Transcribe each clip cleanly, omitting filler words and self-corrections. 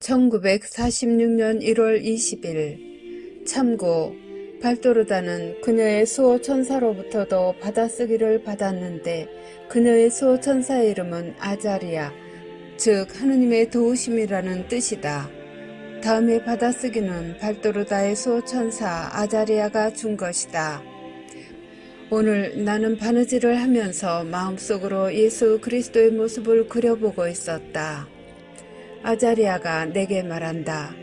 1946년 1월 20일 참고 발도르다는 그녀의 수호 천사로부터도 받아쓰기를 받았는데 그녀의 수호 천사의 이름은 아자리아, 즉 하느님의 도우심이라는 뜻이다. 다음에 받아쓰기는 발도르다의 수호 천사 아자리아가 준 것이다. 오늘 나는 바느질을 하면서 마음속으로 예수 그리스도의 모습을 그려보고 있었다. 아자리아가 내게 말한다.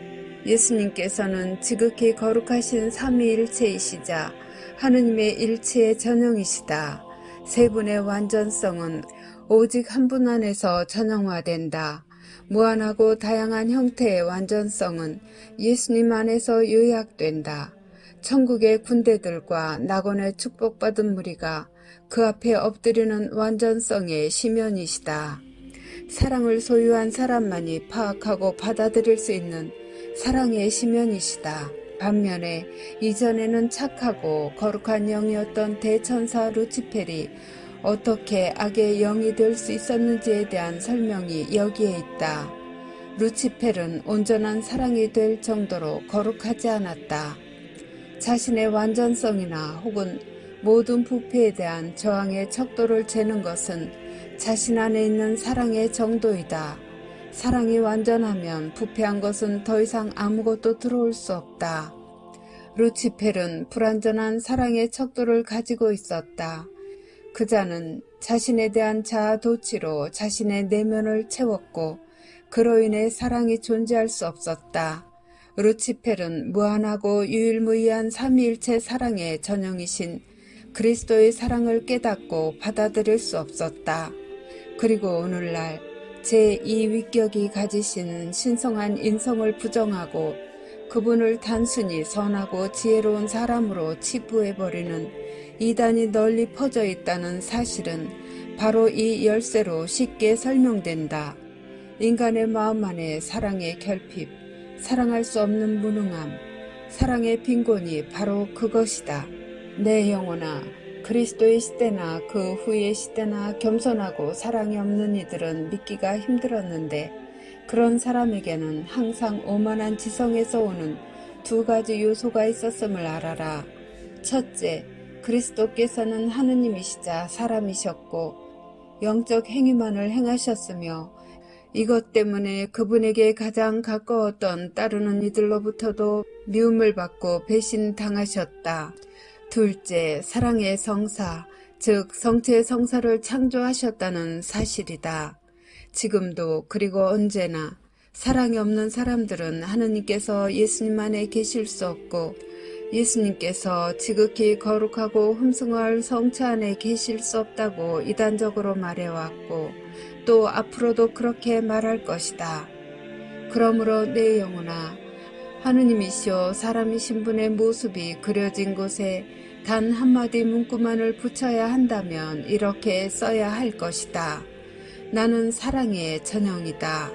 예수님께서는 지극히 거룩하신 삼위일체이시자 하느님의 일체의 전형이시다. 세 분의 완전성은 오직 한 분 안에서 전형화된다. 무한하고 다양한 형태의 완전성은 예수님 안에서 요약된다. 천국의 군대들과 낙원의 축복받은 무리가 그 앞에 엎드리는 완전성의 시면이시다. 사랑을 소유한 사람만이 파악하고 받아들일 수 있는 사랑의 시면이시다. 반면에 이전에는 착하고 거룩한 영이었던 대천사 루치펠이 어떻게 악의 영이 될 수 있었는지에 대한 설명이 여기에 있다. 루치펠은 온전한 사랑이 될 정도로 거룩하지 않았다. 자신의 완전성이나 혹은 모든 부패에 대한 저항의 척도를 재는 것은 자신 안에 있는 사랑의 정도이다. 사랑이 완전하면 부패한 것은 더 이상 아무것도 들어올 수 없다. 루치펠은 불완전한 사랑의 척도를 가지고 있었다. 그자는 자신에 대한 자아 도취로 자신의 내면을 채웠고 그로 인해 사랑이 존재할 수 없었다. 루치펠은 무한하고 유일무이한 삼위일체 사랑의 전형이신 그리스도의 사랑을 깨닫고 받아들일 수 없었다. 그리고 오늘날 제2위격이 가지신 신성한 인성을 부정하고 그분을 단순히 선하고 지혜로운 사람으로 치부해버리는 이단이 널리 퍼져 있다는 사실은 바로 이 열쇠로 쉽게 설명된다. 인간의 마음 안에 사랑의 결핍, 사랑할 수 없는 무능함, 사랑의 빈곤이 바로 그것이다. 내 영혼아, 그리스도의 시대나 그 후의 시대나 겸손하고 사랑이 없는 이들은 믿기가 힘들었는데 그런 사람에게는 항상 오만한 지성에서 오는 두 가지 요소가 있었음을 알아라. 첫째, 그리스도께서는 하느님이시자 사람이셨고 영적 행위만을 행하셨으며 이것 때문에 그분에게 가장 가까웠던 따르는 이들로부터도 미움을 받고 배신당하셨다. 둘째, 사랑의 성사, 즉 성체의 성사를 창조하셨다는 사실이다. 지금도 그리고 언제나 사랑이 없는 사람들은 하느님께서 예수님 안에 계실 수 없고 예수님께서 지극히 거룩하고 흠숭할 성체 안에 계실 수 없다고 이단적으로 말해왔고 또 앞으로도 그렇게 말할 것이다. 그러므로 내 영혼아, 하느님이시오 사람이신 분의 모습이 그려진 곳에 단 한마디 문구만을 붙여야 한다면 이렇게 써야 할 것이다. 나는 사랑의 전형이다.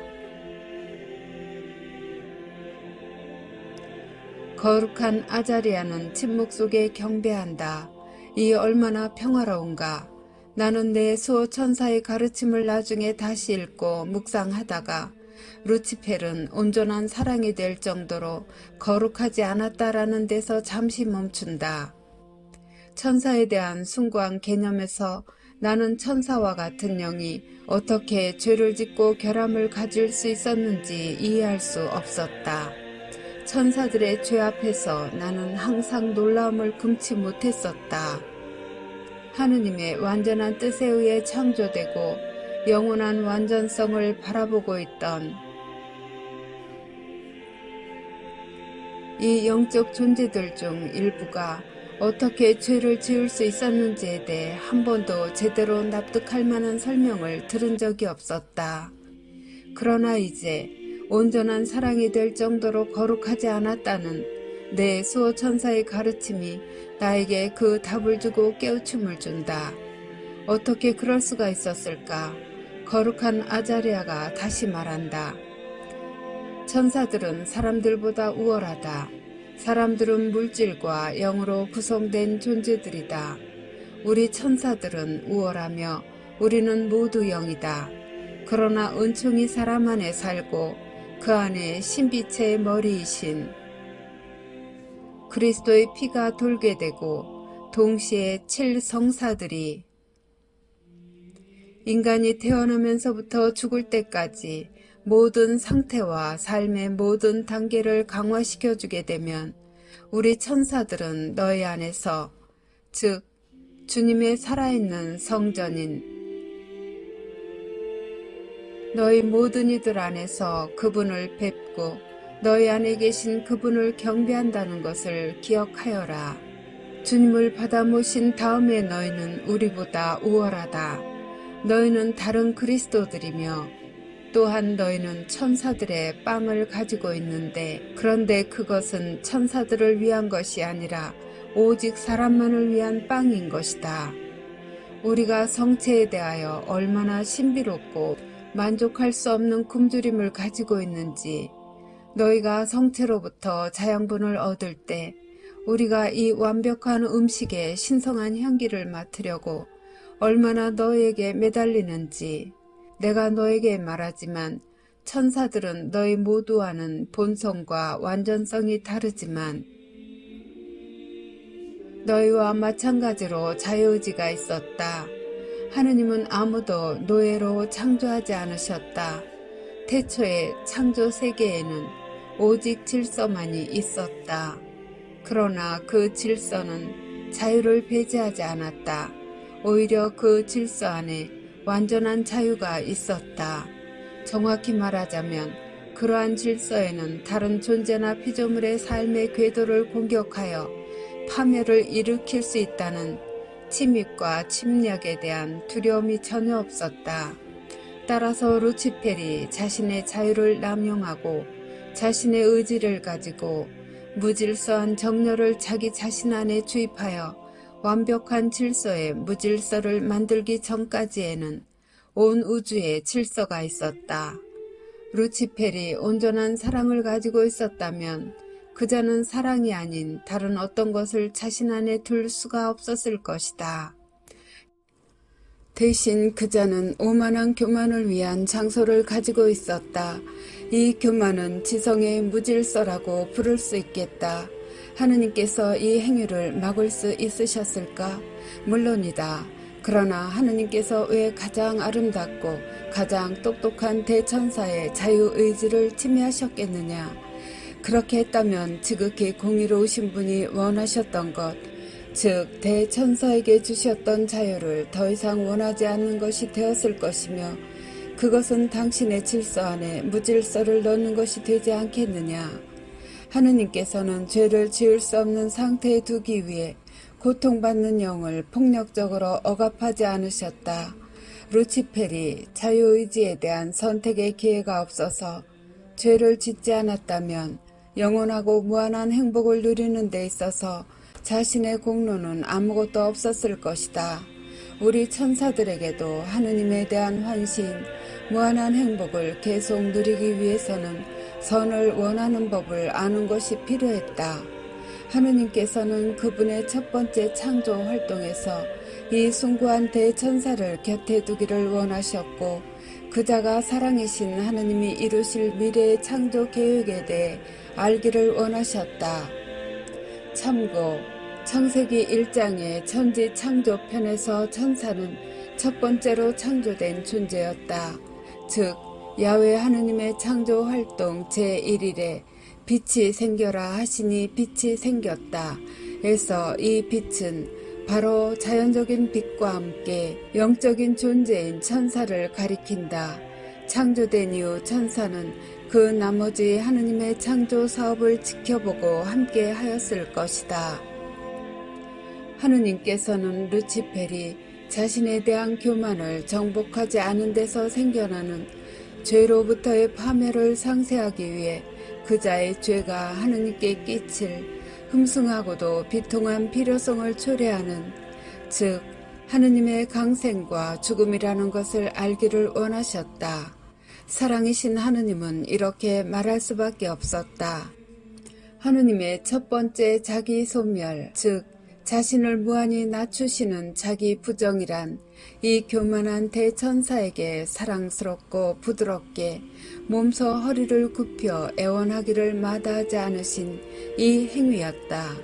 거룩한 아자리아는 침묵 속에 경배한다. 이 얼마나 평화로운가. 나는 내 수호 천사의 가르침을 나중에 다시 읽고 묵상하다가 루치펠은 온전한 사랑이 될 정도로 거룩하지 않았다라는 데서 잠시 멈춘다. 천사에 대한 숭고한 개념에서 나는 천사와 같은 영이 어떻게 죄를 짓고 결함을 가질 수 있었는지 이해할 수 없었다. 천사들의 죄 앞에서 나는 항상 놀라움을 금치 못했었다. 하느님의 완전한 뜻에 의해 창조되고 영원한 완전성을 바라보고 있던 이 영적 존재들 중 일부가 어떻게 죄를 지을 수 있었는지에 대해 한 번도 제대로 납득할 만한 설명을 들은 적이 없었다. 그러나 이제 온전한 사랑이 될 정도로 거룩하지 않았다는 내 수호 천사의 가르침이 나에게 그 답을 주고 깨우침을 준다. 어떻게 그럴 수가 있었을까? 거룩한 아자리아가 다시 말한다. 천사들은 사람들보다 우월하다. 사람들은 물질과 영으로 구성된 존재들이다. 우리 천사들은 우월하며 우리는 모두 영이다. 그러나 은총이 사람 안에 살고 그 안에 신비체의 머리이신 그리스도의 피가 돌게 되고 동시에 7성사들이 인간이 태어나면서부터 죽을 때까지 모든 상태와 삶의 모든 단계를 강화시켜주게 되면 우리 천사들은 너희 안에서, 즉 주님의 살아있는 성전인 너희 모든 이들 안에서 그분을 뵙고 너희 안에 계신 그분을 경배한다는 것을 기억하여라. 주님을 받아 모신 다음에 너희는 우리보다 우월하다. 너희는 다른 그리스도들이며 또한 너희는 천사들의 빵을 가지고 있는데 그런데 그것은 천사들을 위한 것이 아니라 오직 사람만을 위한 빵인 것이다. 우리가 성체에 대하여 얼마나 신비롭고 만족할 수 없는 굶주림을 가지고 있는지 너희가 성체로부터 자양분을 얻을 때 우리가 이 완벽한 음식에 신성한 향기를 맡으려고 얼마나 너희에게 매달리는지 내가 너에게 말하지만 천사들은 너희 모두와는 본성과 완전성이 다르지만 너희와 마찬가지로 자유의지가 있었다. 하느님은 아무도 노예로 창조하지 않으셨다. 태초에 창조 세계에는 오직 질서만이 있었다. 그러나 그 질서는 자유를 배제하지 않았다. 오히려 그 질서 안에 완전한 자유가 있었다. 정확히 말하자면 그러한 질서에는 다른 존재나 피조물의 삶의 궤도를 공격하여 파멸을 일으킬 수 있다는 침입과 침략에 대한 두려움이 전혀 없었다. 따라서 루치펠이 자신의 자유를 남용하고 자신의 의지를 가지고 무질서한 정열을 자기 자신 안에 주입하여 완벽한 질서의 무질서를 만들기 전까지에는 온 우주에 질서가 있었다. 루치펠이 온전한 사랑을 가지고 있었다면 그자는 사랑이 아닌 다른 어떤 것을 자신 안에 둘 수가 없었을 것이다. 대신 그자는 오만한 교만을 위한 장소를 가지고 있었다. 이 교만은 지성의 무질서라고 부를 수 있겠다. 하느님께서 이 행위를 막을 수 있으셨을까? 물론이다. 그러나 하느님께서 왜 가장 아름답고 가장 똑똑한 대천사의 자유의지를 침해하셨겠느냐? 그렇게 했다면 지극히 공의로우신 분이 원하셨던 것, 즉 대천사에게 주셨던 자유를 더 이상 원하지 않는 것이 되었을 것이며 그것은 당신의 질서 안에 무질서를 넣는 것이 되지 않겠느냐? 하느님께서는 죄를 지을 수 없는 상태에 두기 위해 고통받는 영을 폭력적으로 억압하지 않으셨다. 루치펠이 자유의지에 대한 선택의 기회가 없어서 죄를 짓지 않았다면 영원하고 무한한 행복을 누리는 데 있어서 자신의 공로는 아무것도 없었을 것이다. 우리 천사들에게도 하느님에 대한 환신, 무한한 행복을 계속 누리기 위해서는 선을 원하는 법을 아는 것이 필요했다. 하느님께서는 그분의 첫 번째 창조 활동에서 이 숭고한 대천사를 곁에 두기를 원하셨고 그자가 사랑이신 하느님이 이루실 미래의 창조 계획에 대해 알기를 원하셨다. 참고 창세기 1장의 천지 창조편에서 천사는 첫 번째로 창조된 존재였다. 즉 야훼 하느님의 창조 활동 제1일에 빛이 생겨라 하시니 빛이 생겼다. 에서 이 빛은 바로 자연적인 빛과 함께 영적인 존재인 천사를 가리킨다. 창조된 이후 천사는 그 나머지 하느님의 창조 사업을 지켜보고 함께 하였을 것이다. 하느님께서는 루치펠이 자신에 대한 교만을 정복하지 않은 데서 생겨나는 죄로부터의 파멸을 상쇄하기 위해 그자의 죄가 하느님께 끼칠 흠숭하고도 비통한 필요성을 초래하는 즉 하느님의 강생과 죽음이라는 것을 알기를 원하셨다. 사랑이신 하느님은 이렇게 말할 수밖에 없었다. 하느님의 첫 번째 자기 소멸 즉 자신을 무한히 낮추시는 자기 부정이란 이 교만한 대천사에게 사랑스럽고 부드럽게 몸소 허리를 굽혀 애원하기를 마다하지 않으신 이 행위였다.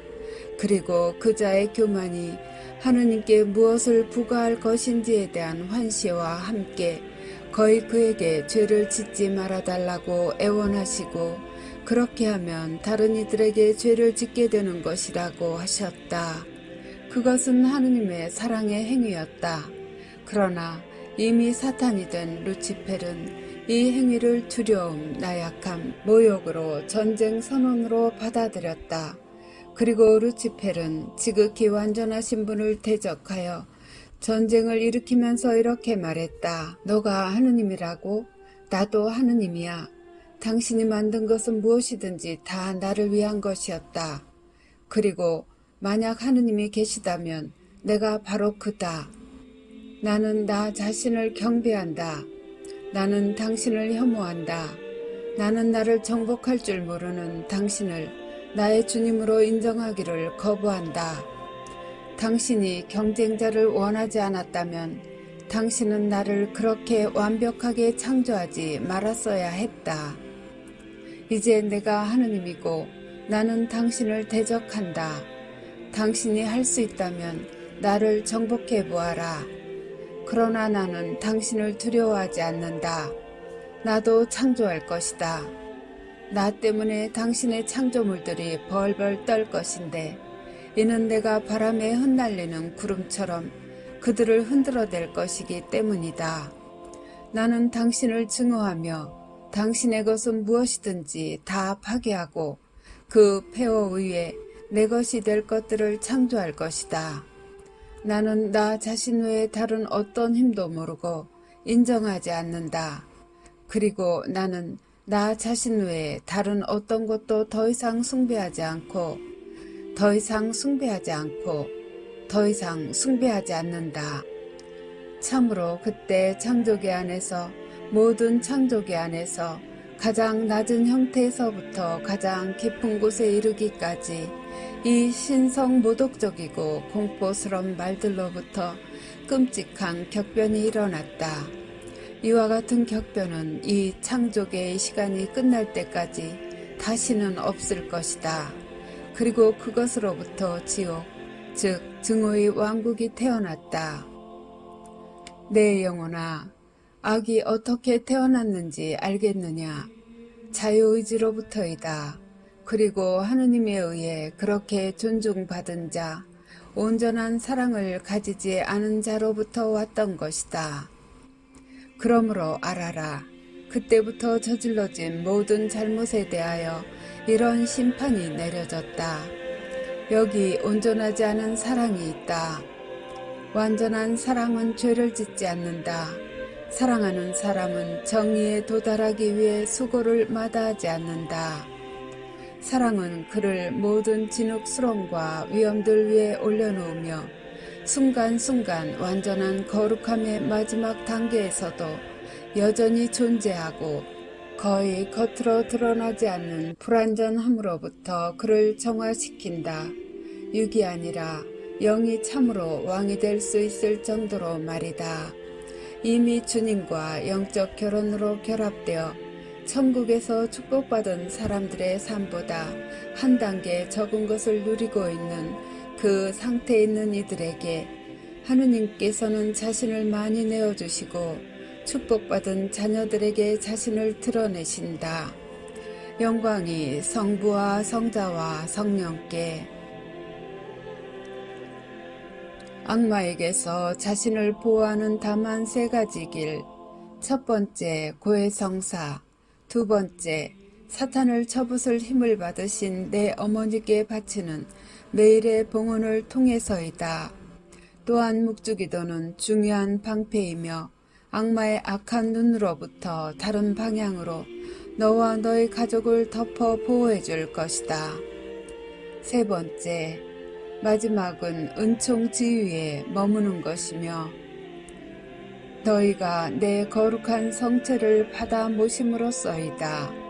그리고 그자의 교만이 하느님께 무엇을 부과할 것인지에 대한 환시와 함께 거의 그에게 죄를 짓지 말아달라고 애원하시고 그렇게 하면 다른 이들에게 죄를 짓게 되는 것이라고 하셨다. 그것은 하느님의 사랑의 행위였다. 그러나 이미 사탄이 된 루치펠은 이 행위를 두려움, 나약함, 모욕으로 전쟁 선언으로 받아들였다. 그리고 루치펠은 지극히 완전하신 분을 대적하여 전쟁을 일으키면서 이렇게 말했다. 너가 하느님이라고? 나도 하느님이야. 당신이 만든 것은 무엇이든지 다 나를 위한 것이었다. 그리고 만약 하느님이 계시다면 내가 바로 그다. 나는 나 자신을 경배한다. 나는 당신을 혐오한다. 나는 나를 정복할 줄 모르는 당신을 나의 주님으로 인정하기를 거부한다. 당신이 경쟁자를 원하지 않았다면 당신은 나를 그렇게 완벽하게 창조하지 말았어야 했다. 이제 내가 하느님이고 나는 당신을 대적한다. 당신이 할 수 있다면 나를 정복해 보아라. 그러나 나는 당신을 두려워하지 않는다. 나도 창조할 것이다. 나 때문에 당신의 창조물들이 벌벌 떨 것인데 이는 내가 바람에 흩날리는 구름처럼 그들을 흔들어댈 것이기 때문이다. 나는 당신을 증오하며 당신의 것은 무엇이든지 다 파괴하고 그 폐허 위에 내 것이 될 것들을 창조할 것이다. 나는 나 자신 외에 다른 어떤 힘도 모르고 인정하지 않는다. 그리고 나는 나 자신 외에 다른 어떤 것도 더 이상 숭배하지 않고 더 이상 숭배하지 않는다. 참으로 그때 창조계 안에서 모든 창조계 안에서 가장 낮은 형태에서부터 가장 깊은 곳에 이르기까지 이 신성 모독적이고 공포스러운 말들로부터 끔찍한 격변이 일어났다. 이와 같은 격변은 이 창조계의 시간이 끝날 때까지 다시는 없을 것이다. 그리고 그것으로부터 지옥, 즉 증오의 왕국이 태어났다. 내 영혼아, 악이 어떻게 태어났는지 알겠느냐? 자유의지로부터이다. 그리고 하느님에 의해 그렇게 존중받은 자, 온전한 사랑을 가지지 않은 자로부터 왔던 것이다. 그러므로 알아라. 그때부터 저질러진 모든 잘못에 대하여 이런 심판이 내려졌다. 여기 온전하지 않은 사랑이 있다. 완전한 사랑은 죄를 짓지 않는다. 사랑하는 사람은 정의에 도달하기 위해 수고를 마다하지 않는다. 사랑은 그를 모든 진흙 수렁과 위험들 위에 올려놓으며 순간순간 완전한 거룩함의 마지막 단계에서도 여전히 존재하고 거의 겉으로 드러나지 않는 불완전함으로부터 그를 정화시킨다. 육이 아니라 영이 참으로 왕이 될 수 있을 정도로 말이다. 이미 주님과 영적 결혼으로 결합되어 천국에서 축복받은 사람들의 삶보다 한 단계 적은 것을 누리고 있는 그 상태에 있는 이들에게 하느님께서는 자신을 많이 내어주시고 축복받은 자녀들에게 자신을 드러내신다. 영광이 성부와 성자와 성령께. 악마에게서 자신을 보호하는 다만 세 가지 길. 첫 번째, 고해성사. 두 번째, 사탄을 쳐부술 힘을 받으신 내 어머니께 바치는 매일의 봉헌을 통해서이다. 또한 묵주기도는 중요한 방패이며 악마의 악한 눈으로부터 다른 방향으로 너와 너의 가족을 덮어 보호해 줄 것이다. 세 번째, 마지막은 은총 지위에 머무는 것이며 너희가 내 거룩한 성체를 받아 모심으로써이다.